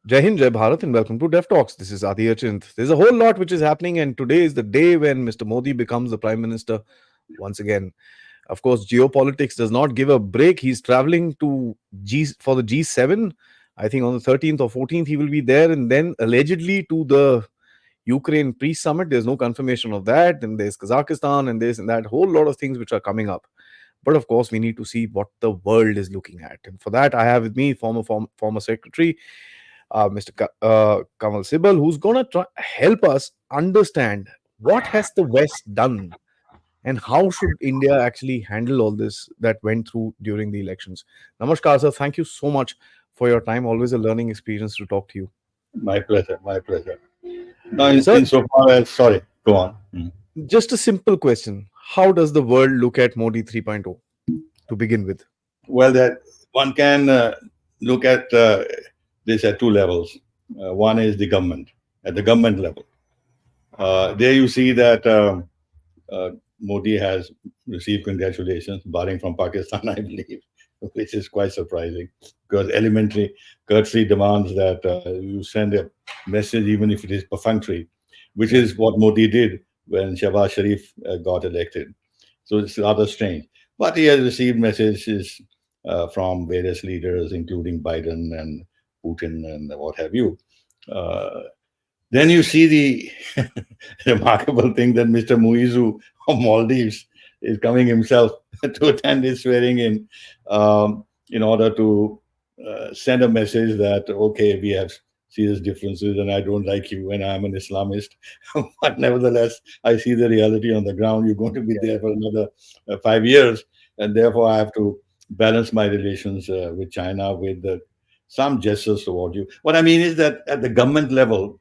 Jai Hind, Jai Bharat, and welcome to Dev Talks. This is Adi Achint. There's a whole lot which is happening, and today is the day when Mr. Modi becomes the Prime Minister once again. Of course, geopolitics does not give a break. He's traveling to for the G7. I think on the 13th or 14th he will be there, and then allegedly to the Ukraine pre-summit. There's no confirmation of that. And there's Kazakhstan and this and that whole lot of things which are coming up. But of course, we need to see what the world is looking at, and for that, I have with me former secretary Mr. Kanwal Sibal, who's going to help us understand what has the West done and how should India actually handle all this that went through during the elections. Namaskar, sir. Thank you so much for your time. Always a learning experience to talk to you. My pleasure. My pleasure. Now, Sir, insofar as, sorry, go on. just a simple question. How does the world look at Modi 3.0 to begin with? Well, that one can look at this at two levels. One is the government, at the government level. There you see that Modi has received congratulations, barring from Pakistan, I believe, which is quite surprising because elementary courtesy demands that you send a message, even if it is perfunctory, which is what Modi did when Shahbaz Sharif got elected. So it's rather strange. But he has received messages from various leaders, including Biden and Putin and what have you. Uh, then you see the remarkable thing that Mr. Muizu of Maldives is coming himself to attend his swearing in order to send a message that, okay, we have serious differences and I don't like you and I'm an Islamist. But nevertheless, I see the reality on the ground. You're going to be there for another 5 years. And therefore, I have to balance my relations with China with some gestures toward you. What I mean is that at the government level,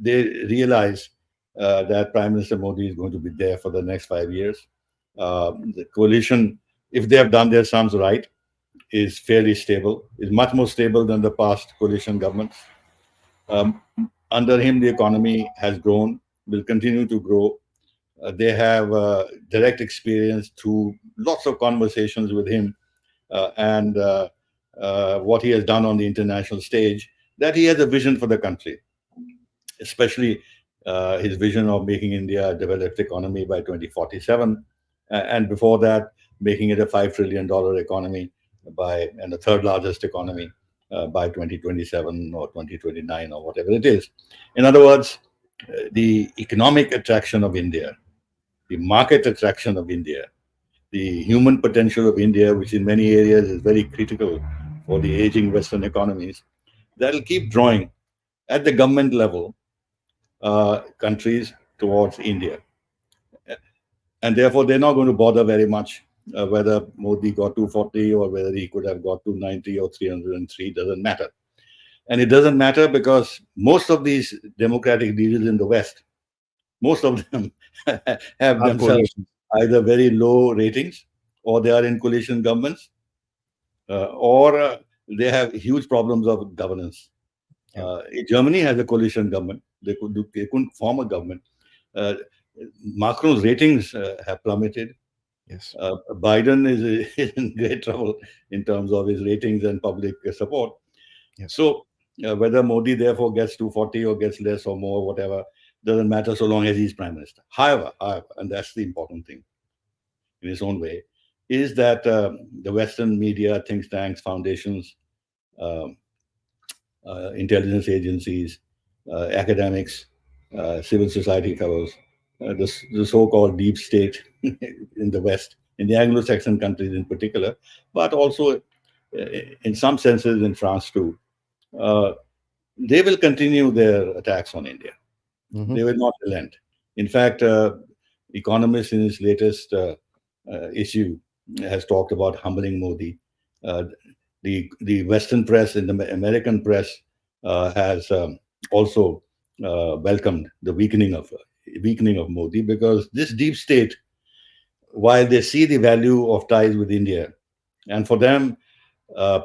they realize that Prime Minister Modi is going to be there for the next 5 years. The coalition, if they have done their sums right, is fairly stable, is much more stable than the past coalition governments. Um, Under him, the economy has grown, will continue to grow. They have direct experience through lots of conversations with him and what he has done on the international stage, that he has a vision for the country, especially his vision of making India a developed economy by 2047, and before that, making it a $5 trillion economy and the third largest economy by 2027 or 2029 or whatever it is. In other words, the economic attraction of India, the market attraction of India, the human potential of India, which in many areas is very critical for the aging Western economies, that'll keep drawing at the government level countries towards India. And therefore, they're not going to bother very much whether Modi got 240 or whether he could have got 290 or 303, doesn't matter. And it doesn't matter because most of these democratic leaders in the West, most of them have Our themselves coalition. either very low ratings or they are in coalition governments or they have huge problems of governance. Yeah. Germany has a coalition government. They couldn't form a government. Uh, Macron's ratings have plummeted. Yes. Biden is in great trouble in terms of his ratings and public support. Yes. So whether Modi therefore gets 240 or gets less or more, whatever, doesn't matter so long as he's prime minister. However, and that's the important thing in its own way, is that the Western media, think tanks, foundations, um, intelligence agencies, academics, civil society fellows, the so-called deep state in the West, in the Anglo-Saxon countries in particular, but also in some senses in France too, uh, they will continue their attacks on India. Hmm. They will not relent. In fact, Economist in his latest issue has talked about humbling Modi. Uh, the Western press and the American press has also welcomed the weakening of Modi because this deep state, while they see the value of ties with India, and for them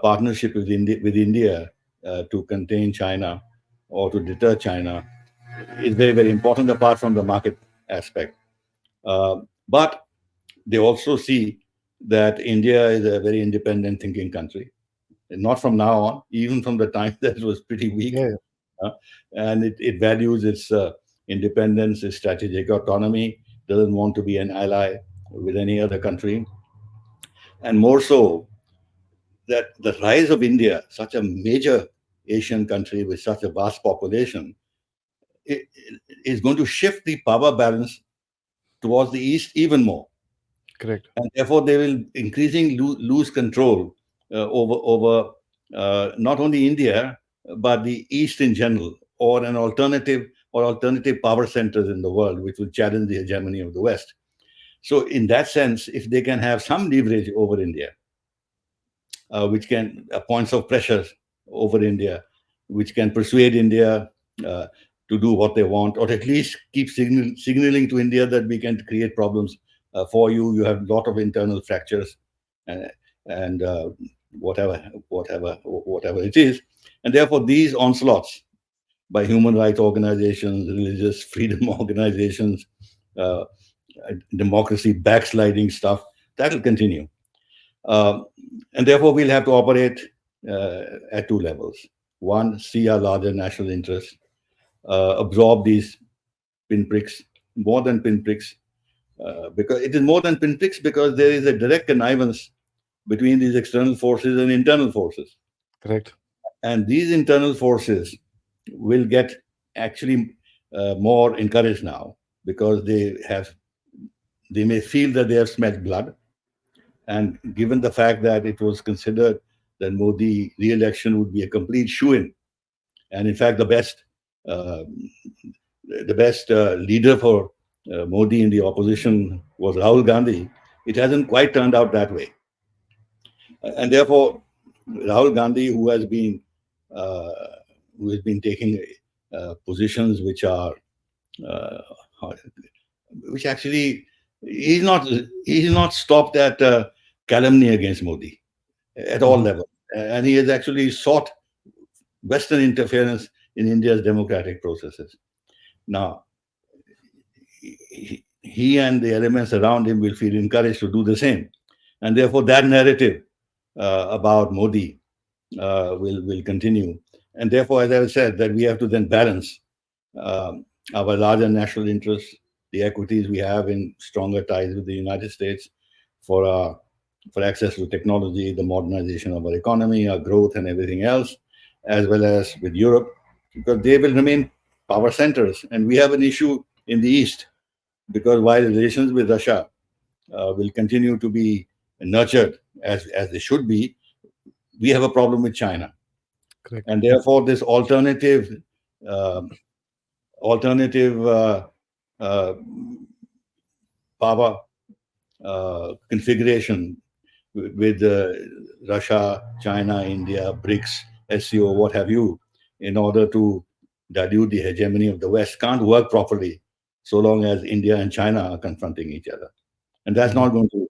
partnership with India to contain China or to deter China is very very important apart from the market aspect. But they also see that India is a very independent thinking country. not from now on, even from the time that it was pretty weak. Yeah, yeah. uh, and it values its independence, its strategic autonomy, doesn't want to be an ally with any other country. And more so, that the rise of India, such a major Asian country with such a vast population, is going to shift the power balance towards the east even more, Correct. and therefore they will increasingly lose control over not only India but the East in general, or an alternative power centers in the world, which will challenge the hegemony of the West. So, in that sense, if they can have some leverage over India, which can points of pressure over India, which can persuade India uh, to do what they want, or at least keep signaling to India that we can create problems for you. You have a lot of internal fractures, and, and whatever it is, and therefore these onslaughts by human rights organizations, religious freedom organizations, uh, democracy backsliding stuff, that will continue. Um, and therefore, we'll have to operate uh, at two levels. One, see our larger national interests, absorb these pinpricks, more than pinpricks, because it is more than pinpricks because there is a direct connivance between these external forces and internal forces. Correct. And these internal forces will get actually more encouraged now because they may feel that they have smelled blood. And given the fact that it was considered that Modi re-election would be a complete shoe-in, and in fact uh, the best leader for Modi in the opposition was Rahul Gandhi, it hasn't quite turned out that way. And therefore, Rahul Gandhi, uh, who has been taking positions uh, which actually he's not stopped at calumny against Modi at all Mhm. levels. And he has actually sought Western interference in India's democratic processes. Now, he and the elements around him will feel encouraged to do the same. And therefore, that narrative about Modi will continue. And therefore, as I said, that we have to then balance um, our larger national interests, the equities we have in stronger ties with the United States for our for access to technology, the modernization of our economy, our growth, and everything else, as well as with Europe, because they will remain power centers. And we have an issue in the East, because while relations with Russia will continue to be nurtured as they should be, we have a problem with China. Correct. And therefore, this uh, alternative uh, power configuration with Russia, China, India, BRICS, SCO, what have you, in order to dilute the hegemony of the West can't work properly so long as India and China are confronting each other. And that's Mhm. not going to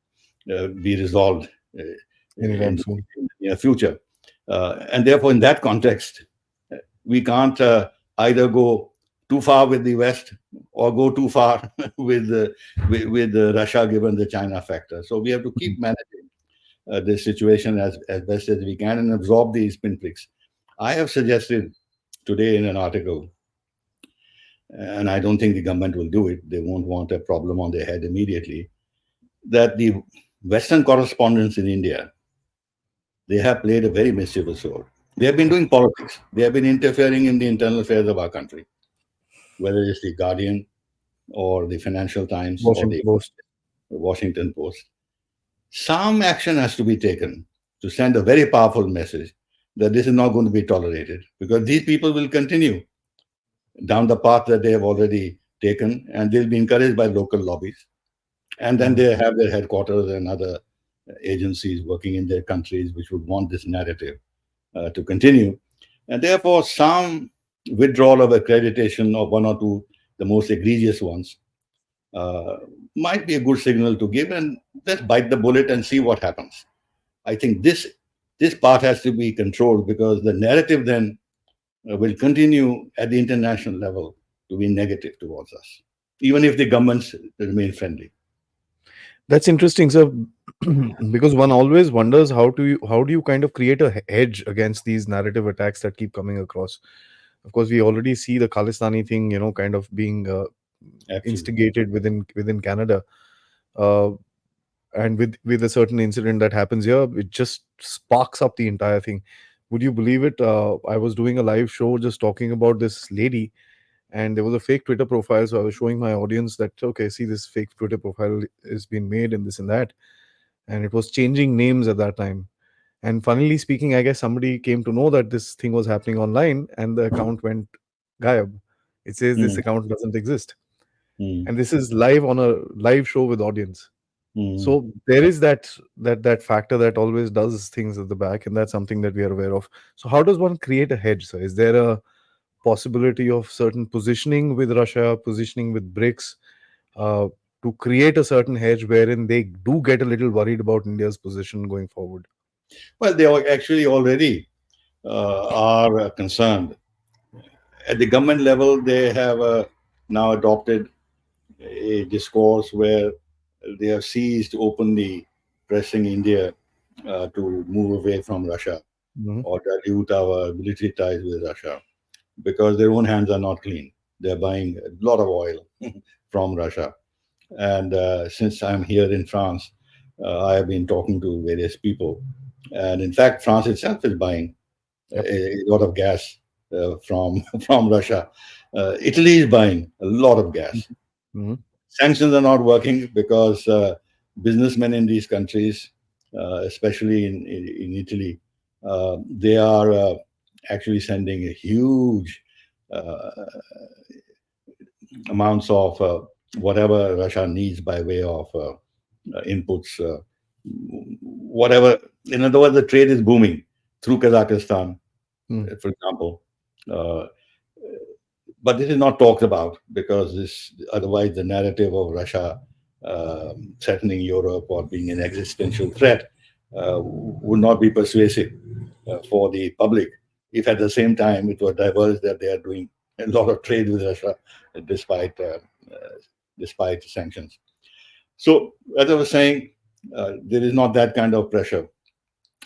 be resolved Anytime in soon. the near future. And therefore, in that context, we can't either go too far with the West or go too far with Russia, given the China factor. So we have to Mhm. keep managing this situation as best as we can and absorb these pinpricks. I have suggested today in an article, and I don't think the government will do it, they won't want a problem on their head immediately, that the Western correspondents in India, they have played a very mischievous role. They have been doing politics. They have been interfering in the internal affairs of our country, whether it's the Guardian or the Financial Times or Washington the Post. Washington Post. Some action has to be taken to send a very powerful message that this is not going to be tolerated, because these people will continue down the path that they have already taken, and they'll be encouraged by local lobbies. And then Mhm. they have their headquarters and other agencies working in their countries which would want this narrative to continue. And therefore, some withdrawal of accreditation of one or two, the most egregious ones, uh, might be a good signal to give, and let's bite the bullet and see what happens. I think this part has to be controlled, because the narrative then will continue at the international level to be negative towards us, even if the governments remain friendly. That's interesting, sir. Because one always wonders how do you kind of create a hedge against these narrative attacks that keep coming across. Of course, we already see the Khalistani thing, kind of being Actually. instigated within Canada, uh, and with a certain incident that happens here, it just sparks up the entire thing. Would you believe it? I was doing a live show just talking about this lady, and there was a fake Twitter profile. So I was showing my audience that, okay, see, this fake Twitter profile is being made and this and that, and it was changing names at that time. And funnily speaking, I guess somebody came to know that this thing was happening online, and the account went gayab. It says this Mm, account doesn't exist, mm, and this is live on a live show with audience. mm. So there is that factor that always does things at the back, and that's something that we are aware of. So how does one create a hedge, sir? Is there a possibility of certain positioning with Russia, positioning with BRICS, uh, to create a certain hedge wherein they do get a little worried about India's position going forward? Well, they are actually already are concerned. At the government level, they have now adopted a discourse where they have seized openly pressing India to move away from Russia Mhm. or dilute our military ties with Russia because their own hands are not clean. They're buying a lot of oil from Russia. And since I'm here in France, I have been talking to various people. And in fact, France itself is buying Yep. a lot of gas from from Russia. Italy is buying a lot of gas. Mhm. Sanctions are not working because businessmen in these countries, especially in Italy, they are actually sending a huge uh, amounts of whatever Russia needs by way of inputs, whatever. In other words, the trade is booming through Kazakhstan, Mhm. for example. Uh, but this is not talked about because this otherwise the narrative of Russia threatening Europe or being an existential threat would not be persuasive for the public if at the same time it was diverged that they are doing a lot of trade with Russia despite despite sanctions. So as I was saying, there is not that kind of pressure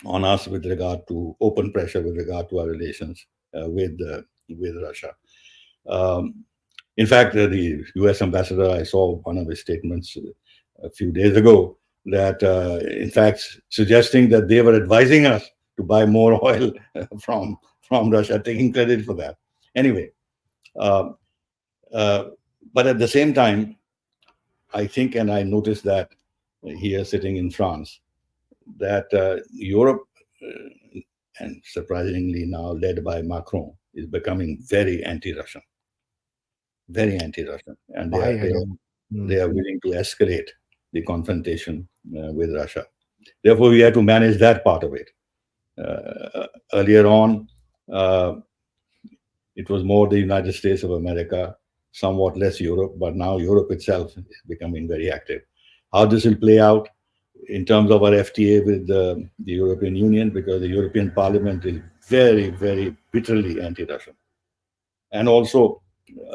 on us with regard to open pressure with regard to our relations with Russia. Um, in fact, the U.S. ambassador, I saw one of his statements a few days ago that, in fact, suggesting that they were advising us to buy more oil from Russia, taking credit for that. Anyway, uh, uh, but at the same time, I think, and I noticed that here sitting in France, that Europe, and surprisingly now led by Macron, is becoming very anti-Russian, and Why? I don't. they Mm. are willing to escalate the confrontation with Russia. Therefore, we have to manage that part of it. Earlier on, uh, it was more the United States of America, somewhat less Europe, but now Europe itself is becoming very active. How this will play out in terms of our FTA with the European Union, because the European Parliament is very, very bitterly anti-Russian, and also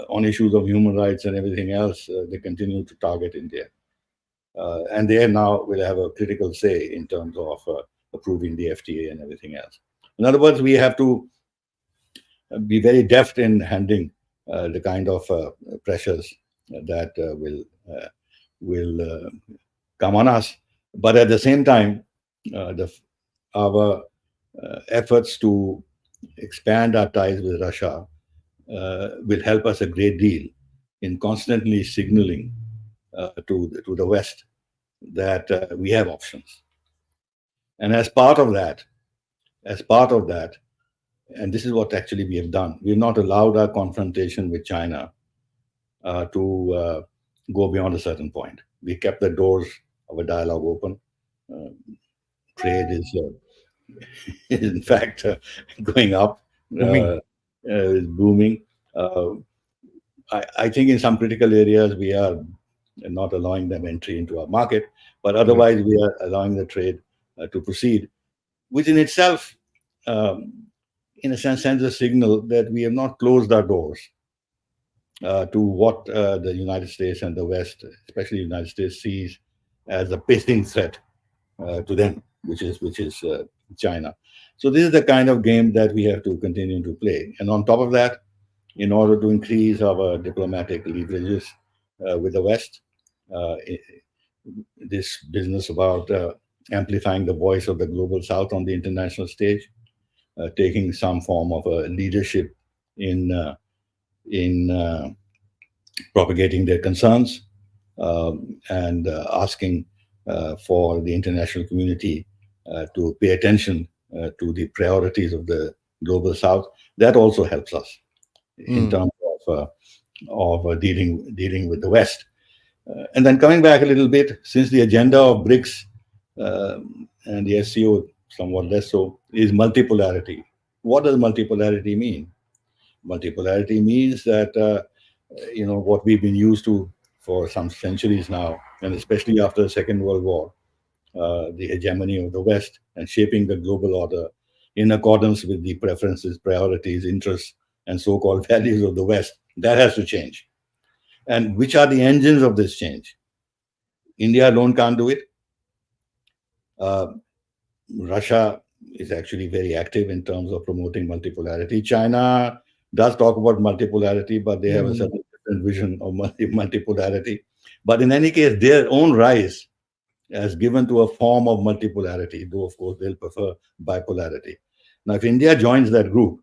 on issues of human rights and everything else, they continue to target India. And they now will have a critical say in terms of approving the FTA and everything else. In other words, we have to be very deft in handling the kind of pressures that will come on us. But at the same time, our efforts to expand our ties with Russia will help us a great deal in constantly signaling to the West that we have options. And as part of that, and this is what actually we have done, we have not allowed our confrontation with China to go beyond a certain point. We kept the doors of a dialogue open. Uh, Trade is in fact, going up, Booming. is booming. Uh, I think in some critical areas we are not allowing them entry into our market, but Correct. otherwise we are allowing the trade to proceed, which in itself, um, in a sense, sends a signal that we have not closed our doors to what the United States and the West, especially the United States, sees as a pacing threat to them, which is China. So this is the kind of game that we have to continue to play. And on top of that, in order to increase our diplomatic leverages with the West, uh, i- this business about amplifying the voice of the global South on the international stage, taking some form of a leadership in propagating their concerns, and asking for the international community to pay attention to the priorities of the global South. That also helps us in Mm. terms of dealing with the West. And then coming back a little bit, since the agenda of BRICS uh, and the SCO somewhat less so is multipolarity. What does multipolarity mean? Multipolarity means that what we've been used to for some centuries now, and especially after the Second World War, the hegemony of the West and shaping the global order in accordance with the preferences, priorities, interests, and so-called values of the West. That has to change. And which are the engines of this change? India alone can't do it. Uh, Russia is actually very active in terms of promoting multipolarity. China does talk about multipolarity, but they have a Mm. certain different vision of multipolarity. But in any case, their own rise has given to a form of multipolarity, though of course they'll prefer bipolarity. Now, if India joins that group,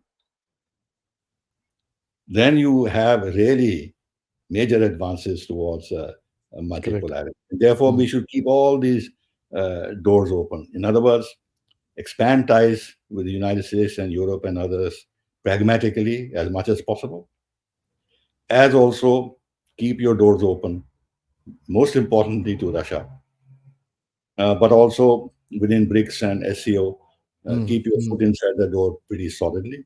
then you have really major advances towards Correct. multipolarity. Therefore, Mm. we should keep all these doors open. In other words, expand ties with the United States and Europe and others pragmatically as much as possible, as also keep your doors open, most importantly to Russia, but also within BRICS and SCO, Mm. keep your Mm. foot inside the door pretty solidly.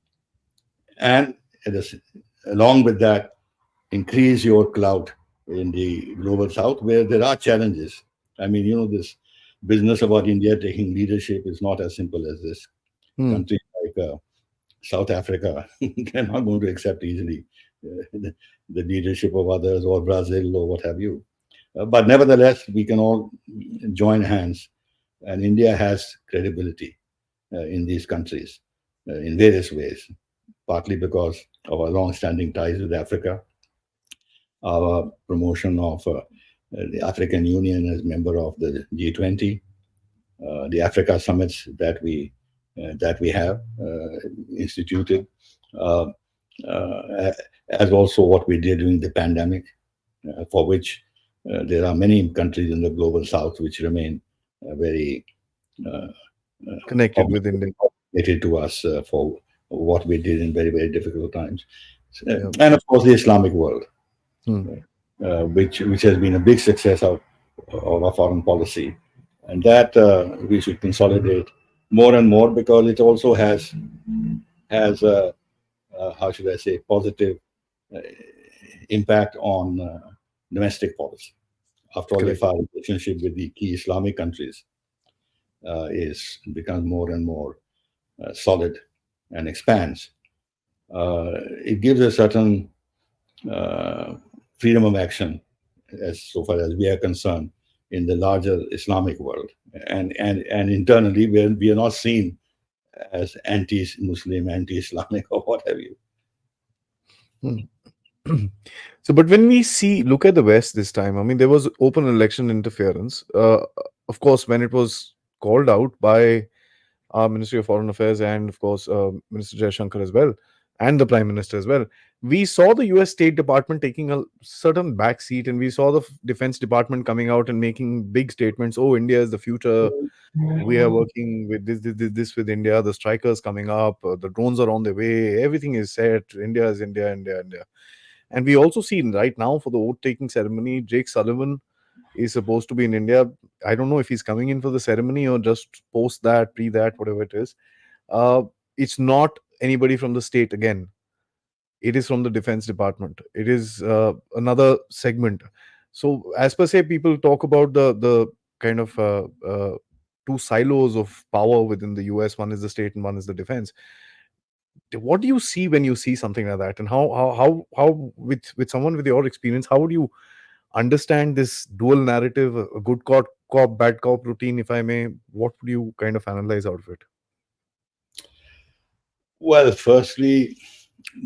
And at the along with that, increase your clout in the global south where there are challenges. I mean, this business about India taking leadership is not as simple as this. Mm. Countries like South Africa, they're not going to accept easily the leadership of others or Brazil or what have you. But nevertheless, we can all join hands, and India has credibility in these countries in various ways, partly because of our long-standing ties with Africa, our promotion of the African Union as member of the G20, the Africa summits that we have instituted, uh, uh, as also what we did during the pandemic, for which there are many countries in the global south which remain very uh, Connected with India. obligated to us for what we did in very, very difficult times. Yeah. And of course, the Islamic world, Mm. which has been a big success of our foreign policy, and that we should consolidate more and more because it also has how should I say positive uh, impact on domestic policy. After all, if Correct. our relationship with the key Islamic countries is becomes more and more solid and expands, it gives a certain uh, freedom of action as so far as we are concerned in the larger Islamic world, and internally we are not seen as anti-Muslim, anti-Islamic, or what have you. Mm. So, but when we look at the West this time, I mean, there was open election interference. Of course, when it was called out by our Ministry of Foreign Affairs and, of course, Minister Jaishankar as well, and the Prime Minister as well, we saw the US State Department taking a certain back seat, and we saw the Defense Department coming out and making big statements. Oh, India is the future. We are working with this with India. The strikers coming up. The drones are on their way. Everything is set. India is India, India, India. And we also see right now for the vote taking ceremony, Jake Sullivan is supposed to be in India. I don't know if he's coming in for the ceremony or just post that, pre that, whatever it is. Uh, it's not anybody from the state again. It is from the Defense Department. It is another segment. So, as per se, people talk about the kind of two silos of power within the US. One is the state and one is the defense. What do you see when you see something like that, and how with someone with your experience, how would you understand this dual narrative, a good cop cop, bad cop routine, if I may, what would you kind of analyze out of it? Well, firstly,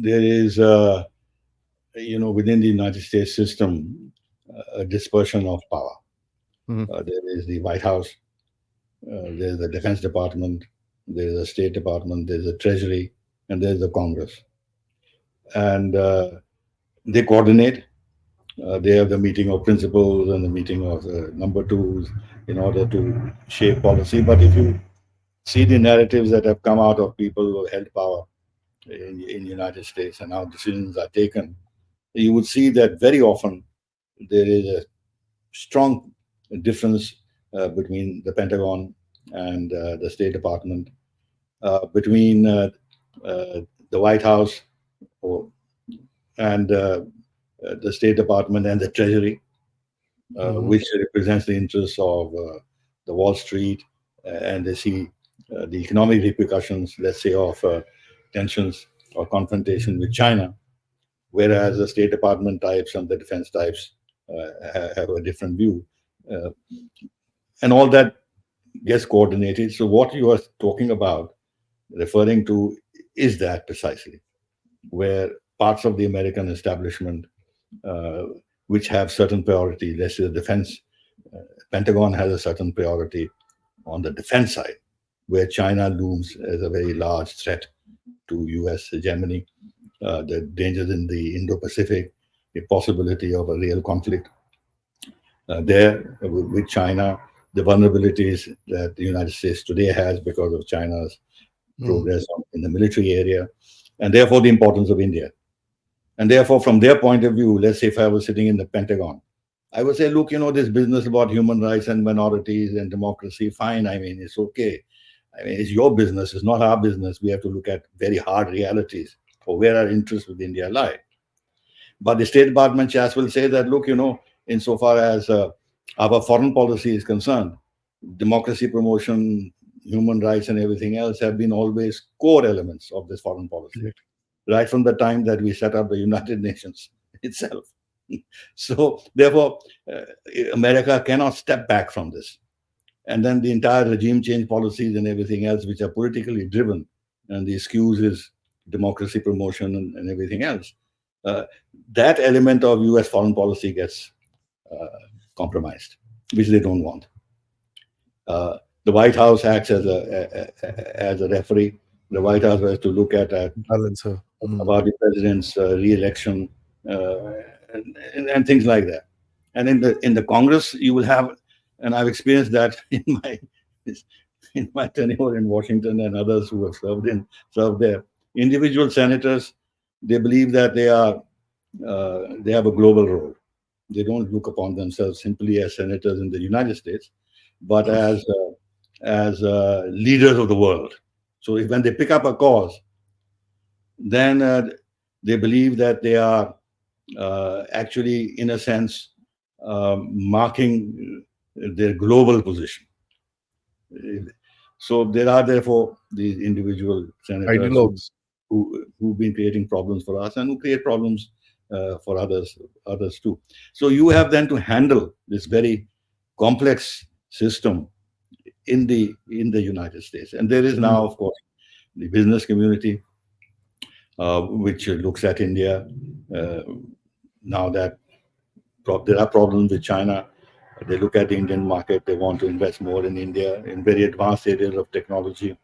there is, within the United States system, a dispersion of power. Mhm. There is the White House, there's the Defense Department, there's the State Department, there's the Treasury, and there's the Congress. And they coordinate. They have the meeting of principals and the meeting of the number twos in order to shape policy. But if you see the narratives that have come out of people who have held power in the United States and how decisions are taken, you would see that very often there is a strong difference between the Pentagon and the State Department, between the White House or, and the State Department and the Treasury, Mhm. which represents the interests of the Wall Street, and they see the economic repercussions, let's say, of tensions or confrontation with China, whereas the State Department types and the defense types have a different view. Uh, and all that gets coordinated. So, what you are talking about, referring to, is that precisely where parts of the American establishment, uh, which have certain priority, let's say the defense, uh, Pentagon has a certain priority on the defense side, where China looms as a very large threat to U.S. hegemony, the dangers in the Indo-Pacific, the possibility of a real conflict there with China, the vulnerabilities that the United States today has because of China's Mhm. progress in the military area, and therefore the importance of India. And therefore, from their point of view, let's say if I was sitting in the Pentagon, I would say, look, this business about human rights and minorities and democracy, fine. I mean, it's okay. I mean, it's your business. It's not our business. We have to look at very hard realities for where our interests with India lie. But the State Department chats will say that, look, insofar as our foreign policy is concerned, democracy promotion, human rights, and everything else have been always core elements of this foreign policy, Correct. right from the time that we set up the United Nations itself. So, therefore, uh, America cannot step back from this. And then the entire regime change policies and everything else, which are politically driven, and the excuse is democracy promotion and everything else. Uh, that element of US foreign policy gets uh, compromised, which they don't want. The White House acts as a referee. The White House has to look at Balancer. about the president's re-election, uh, and things like that. And in the Congress, you will have, and I've experienced that in my tenure in Washington and others who have served there. Individual senators, they believe that they have a global role. They don't look upon themselves simply as senators in the United States, but as leaders of the world. So when they pick up a cause, then they believe that they are actually, in a sense, marking their global position. So there are therefore these individual senators Ideologues. who've been creating problems for us and who create problems for others too. So you have then to handle this very complex system in the United States, and there is now, Mhm. of course, the business community, which looks at India uh, now that there are problems with China. They look at the Indian market. They want to invest more in India in very advanced areas of technology.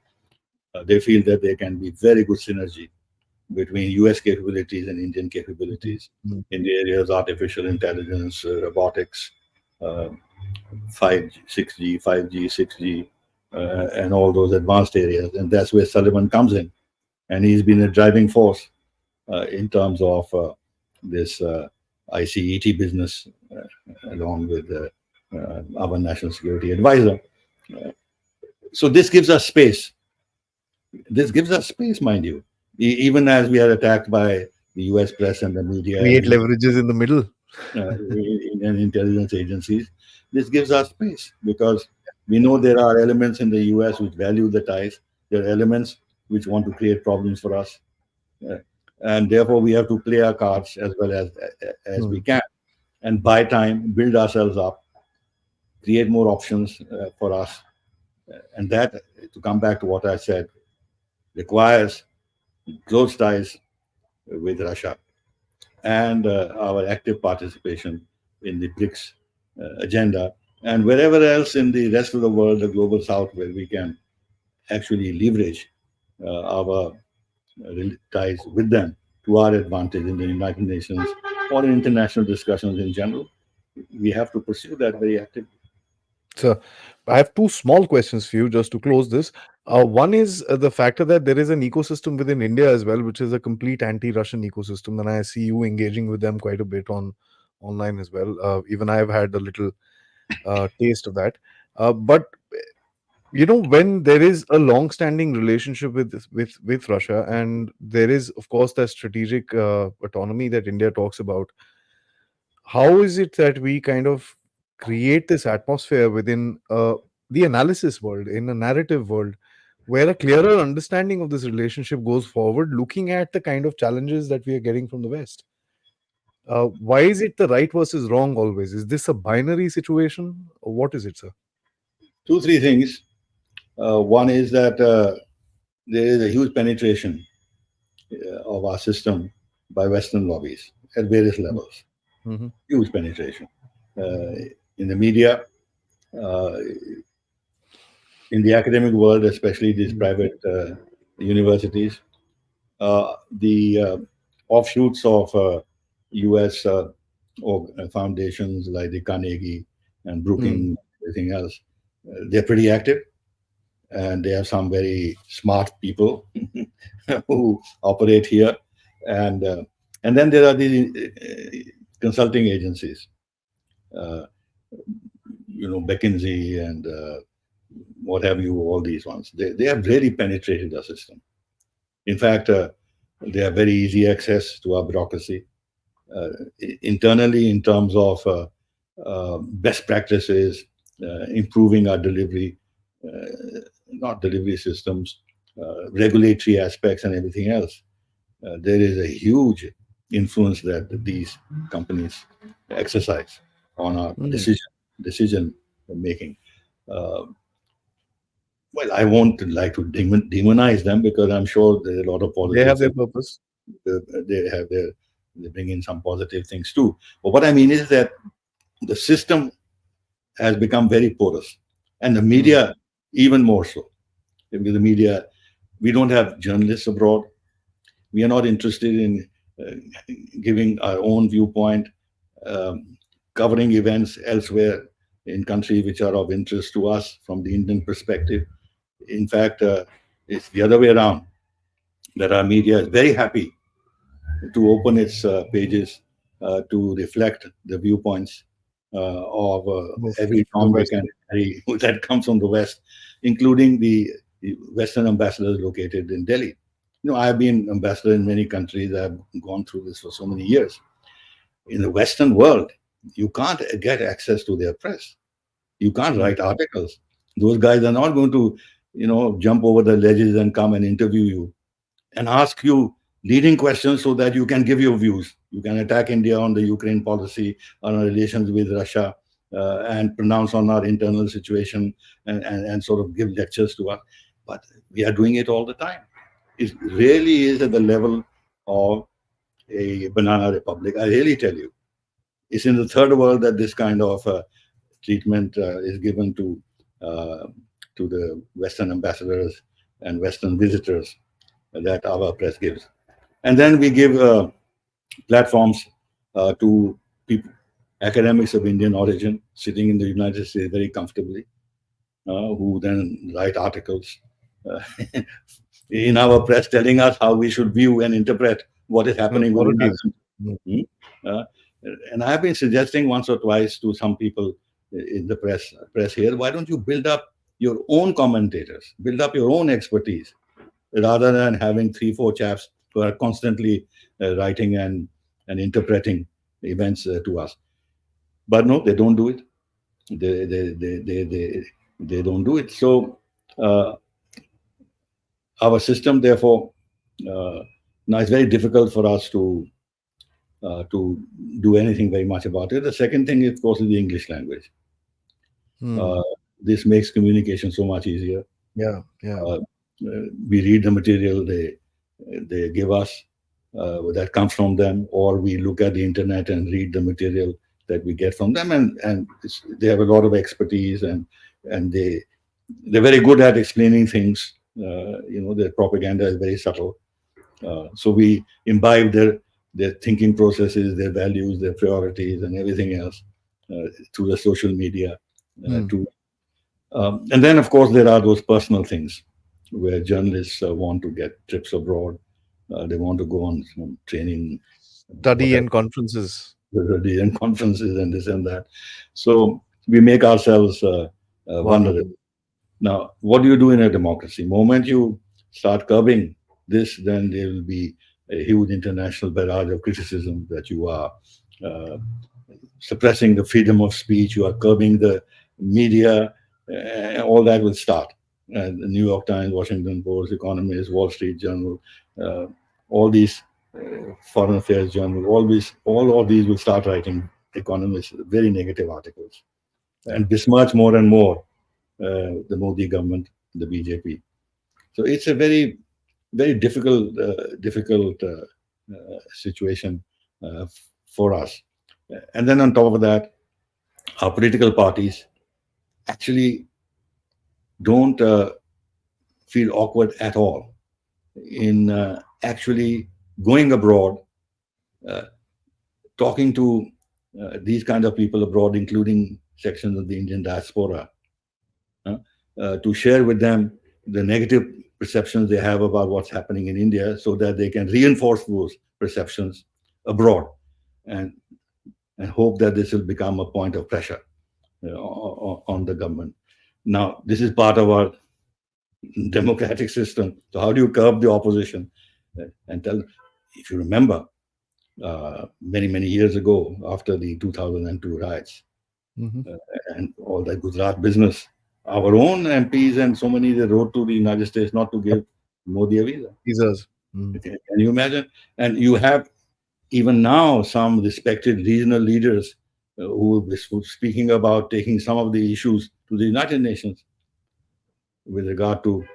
They feel that there can be very good synergy between US capabilities and Indian Mhm. capabilities Mhm. in the areas artificial intelligence, robotics, uh, 5G, 6G, 5G, 6G, and all those advanced areas. And that's where Sullivan comes in. And he's been a driving force in terms of this ICET business, along with our national security advisor. Uh, so this gives us space. This gives us space, mind you. Even as we are attacked by the US press and the media Create and leverages in the middle. Indian intelligence agencies, this gives us space because we know there are elements in the US which value the ties. There are elements which want to create problems for us. Uh, and therefore, we have to play our cards as well as we Mhm. can and buy time, build ourselves up create more options for us. And that, to come back to what I said, requires close ties with Russia and our active participation in the BRICS agenda and wherever else in the rest of the world, the global south, where we can actually leverage our ties with them to our advantage in the United Nations or in international discussions in general. We have to pursue that very actively. So, I have two small questions for you just to close this. One is the factor that there is an ecosystem within India as well, which is a complete anti-Russian ecosystem, and I see you engaging with them quite a bit on online as well. Even I have had a little taste of that. But when there is a long-standing relationship with Russia, and there is, of course, that strategic autonomy that India talks about, how is it that we kind of create this atmosphere within the analysis world, in a narrative world, where a clearer understanding of this relationship goes forward, looking at the kind of challenges that we are getting from the West? Why is it the right versus wrong always? Is this a binary situation, or what is it, sir? Two, three things. One is that there is a huge penetration of our system by Western lobbies at various levels. Mm-hmm. Huge penetration uh, in the media, uh, in the academic world, especially these private universities, the offshoots of U.S. Foundations like the Carnegie and Mm. Brookings, everything else. They're pretty active, and they have some very smart people who operate here, and uh, and then there are these consulting agencies, uh, McKinsey and what have you, all these ones. They have really penetrated the system. In fact, they have very easy access to our bureaucracy uh, internally in terms of best practices, improving our delivery, not delivery systems, regulatory aspects, and everything else. There is a huge influence that these companies exercise on our Mm. decision making. Uh, well, I won't like to demonize them because I'm sure there are a lot of They have positives. their purpose. They have their they bring in some positive things too. But what I mean is that the system has become very porous, and the Mm. media even more so. Because the media, we don't have journalists abroad. We are not interested in uh, giving our own viewpoint, um, covering events elsewhere in countries which are of interest to us from the Indian perspective. In fact, it's the other way around, that our media is very happy to open its pages to reflect the viewpoints of every The Tom, Dick, West. and Harry that comes from the West, including the Western ambassadors located in Delhi. I've been ambassador in many countries. I've gone through this for so many years. In the Western world, you can't get access to their press. You can't Mm. write articles. Those guys are not going to, jump over the ledges and come and interview you and ask you leading questions so that you can give your views. You can attack India on the Ukraine policy, on our relations with Russia, and pronounce on our internal situation and sort of give lectures to us. But we are doing it all the time. It really is at the level of a banana republic. I really tell you, it's in the third world that this kind of treatment is given uh, to the Western ambassadors and Western visitors that our press gives. And then we give platforms to people, academics of Indian origin, sitting in the United States very comfortably, who then write articles uh, in our press telling us how we should view and interpret what is The happening within our authorities. country. Mm. Hmm? And I've been suggesting once or twice to some people in the press here, why don't you build up your own commentators, build up your own expertise, rather than having three, four chaps who are constantly writing and interpreting events to us. But no, they don't do it. They don't do it. So uh, our system, therefore, uh, now it's very difficult for us to do anything very much about it. The second thing, of course, is the English language. Hmm. Uh, this makes communication so much easier. Yeah, yeah. Uh, we read the material they give us that comes from them, or we look at the internet and read the material that we get from them, and they have a lot of expertise, and they're very good at explaining things. Their propaganda is very subtle, so we imbibe their thinking processes, their values, their priorities, and everything else through the social media. Hmm. To And then, of course, there are those personal things where journalists want to get trips abroad. They want to go on some training, Study whatever, and conferences. and conferences and this and that. So we make ourselves vulnerable. Vulnerable. Now, what do you do in a democracy? Moment you start curbing this, then there will be a huge international barrage of criticism that you are uh, suppressing the freedom of speech, you are curbing the media, all that will start. The New York Times, Washington Post, Economist, Wall Street Journal, uh, all these foreign affairs journal, all of these will start writing economists very negative articles Yeah. and besmirch more and more the Modi government, the BJP. So it's a very difficult situation for us. And then on top of that, our political parties actually don't feel awkward at all in actually going abroad, uh, talking to these kind of people abroad, including sections of the Indian diaspora, uh, to share with them the negative perceptions they have about what's happening in India, so that they can reinforce those perceptions abroad, and and hope that this will become a point of pressure on the government. Now, this is part of our democratic system. So how do you curb the opposition and tell? If you remember, many years ago, after the 2002 riots Hmm. uh, and all that Gujarat business, our own MPs and so many, they wrote to the United States not to give Modi a visa. Visas. Hmm. Okay. Can you imagine? And you have even now some respected regional leaders who were speaking about taking some of the issues to the United Nations with regard to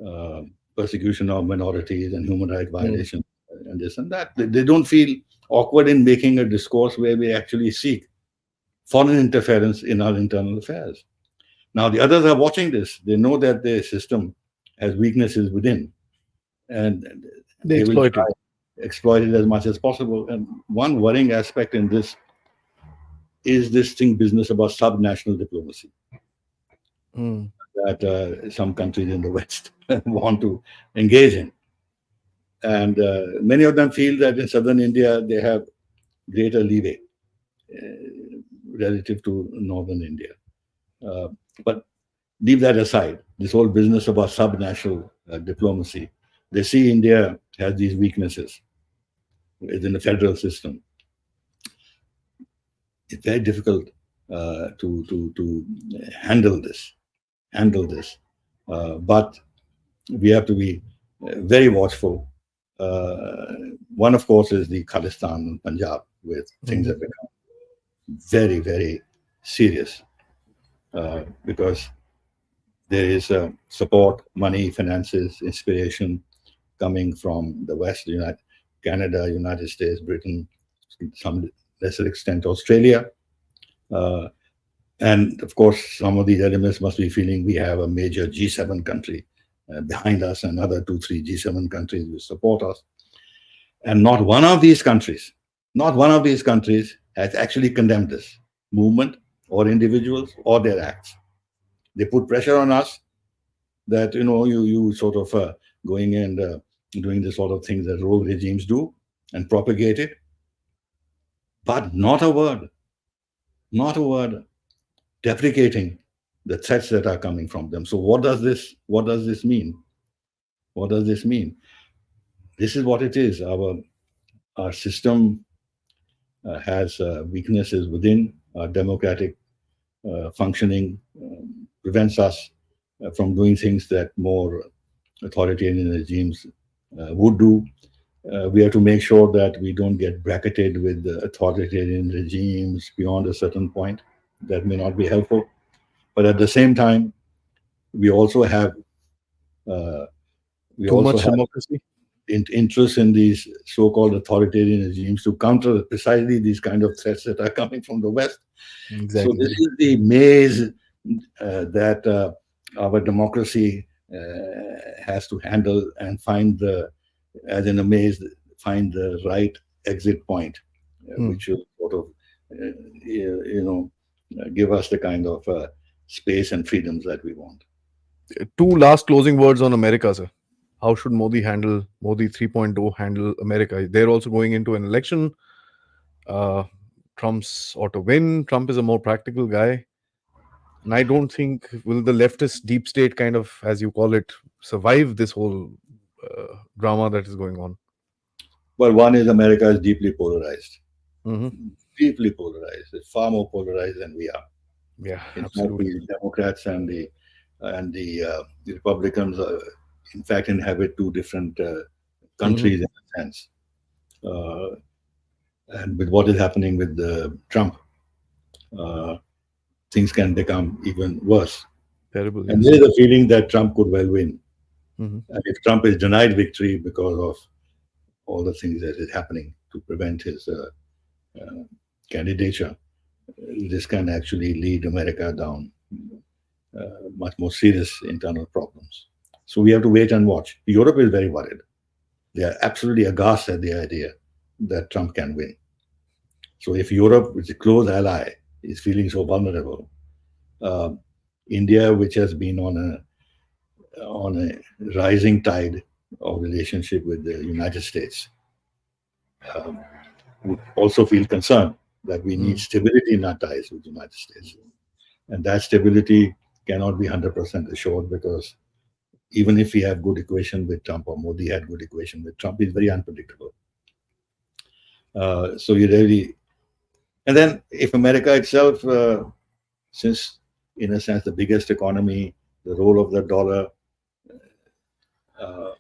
uh, persecution of minorities and human rights Hmm. violations and this and that. They don't feel awkward in making a discourse where we actually seek foreign interference in our internal affairs. Now, the others are watching this. They know that the system has weaknesses within, and They they will exploit try it. exploit it as much as possible. And one worrying aspect in this is this thing business about subnational diplomacy Hmm. that some countries in the West want to engage in. And many of them feel that in southern India they have greater leeway relative to northern India. Uh, but leave that aside. This whole business about subnational diplomacy, they see India has these weaknesses within the federal system. It's very difficult to handle this. Handle this, but we have to be very watchful. One, of course, is the Khalistan and Punjab, where things Hmm. have become very serious because there is support, money, finances, inspiration coming from the West, Canada, United States, Britain, to some lesser extent Australia. Uh, and of course, some of these elements must be feeling we have a major G7 country behind us, and another two, three G7 countries will support us. And not one of these countries has actually condemned this movement or individuals or their acts. They put pressure on us that you sort of going and doing the sort of things that rogue regimes do and propagate it, but not a word deprecating the threats that are coming from them. So what does this mean? What does this mean? This is what it is. Our system has weaknesses within our democratic functioning, prevents us from doing things that more authoritarian regimes would do. We have to make sure that we don't get bracketed with the authoritarian regimes beyond a certain point. that may not be helpful. But at the same time, we also have uh, we Too also much have democracy. interest in these so-called authoritarian regimes to counter precisely these kind of threats that are coming from the West. So this Exactly. is the maze that our democracy has to handle and find the, as in a maze, find the right exit point, Hmm. which will sort of, give us the kind of space and freedoms that we want. Two last closing words on America, sir. How should Modi 3.0 handle America? They're also going into an election. Uh, Trump's ought to win. Trump is a more practical guy. And I don't think will the leftist deep state kind of, as you call it, survive this whole drama that is going on. Well, one is America is Hmm. deeply polarized. It's far more polarized than we are. Yeah, In fact, absolutely. the Democrats and the Republicans, in fact, inhabit two different Hmm. countries in a sense. Uh, and with what is happening with Trump, uh, things can become even worse. Terrible, And yes. there is a feeling that Trump could well win. Hmm. And if Trump is denied victory because of all the things that is happening to prevent his uh, candidature, this can actually lead America down much more serious internal problems. So we have to wait and watch. Europe is very worried. They are absolutely aghast at the idea that Trump can win. So if Europe, which is a close ally, is feeling so vulnerable, uh, India, which has been on a rising tide of relationship with the United States, um, would also feel concerned that we need Mm. stability in our ties with the United States, and that stability cannot be 100% assured because even if we have good equation with Trump or Modi had good equation with Trump, he's very unpredictable. So you really, and then if America itself, since in a sense the biggest economy, the role of the dollar, uh,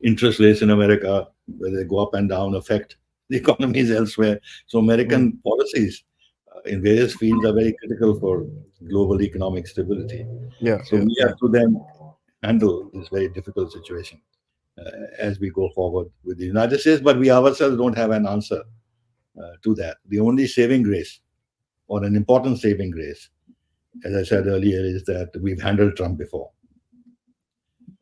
interest rates in America, whether they go up and down, affect the economies elsewhere. So Mm. American policies in various fields are very critical for global economic stability. Yeah, So yeah, we yeah. have to then handle this very difficult situation as we go forward with the United States, but we ourselves don't have an answer to that. The only saving grace, or an important saving grace, as I said earlier, is that we've handled Trump before.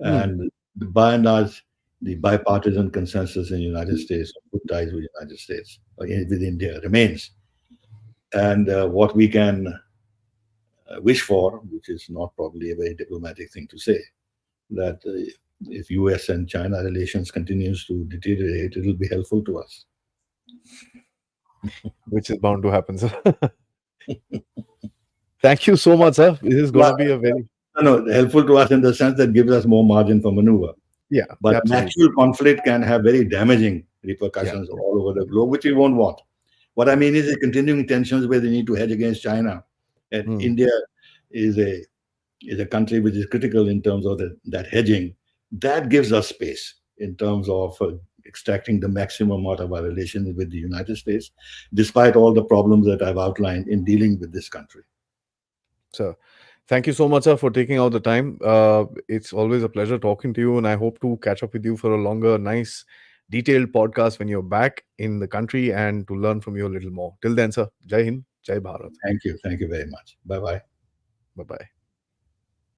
Mm. And by and large, the bipartisan consensus in the United States, good ties with the United States, with India, remains. And what we can wish for, which is not probably a very diplomatic thing to say, that if U.S. and China relations continues to deteriorate, it will be helpful to us. Which is bound to happen, sir. Thank you so much, sir. This is going Well, to be a very, no, helpful to us in the sense that gives us more margin for maneuver. yeah, But an absolutely. actual conflict can have very damaging Yeah, repercussions yeah. all over the globe, which we won't want. What I mean is the continuing tensions where they need to hedge against China. And Mm. India is a country which is critical in terms of that hedging. That gives us space in terms of extracting the maximum out of our relations with the United States, despite all the problems that I've outlined in dealing with this country. So, thank you so much, sir, for taking out the time. It's always a pleasure talking to you, and I hope to catch up with you for a longer, nice, detailed podcast when you're back in the country and to learn from you a little more. Till then, sir, Jai Hind, Jai Bharat. Thank you. Thank you very much. Bye bye. Bye bye.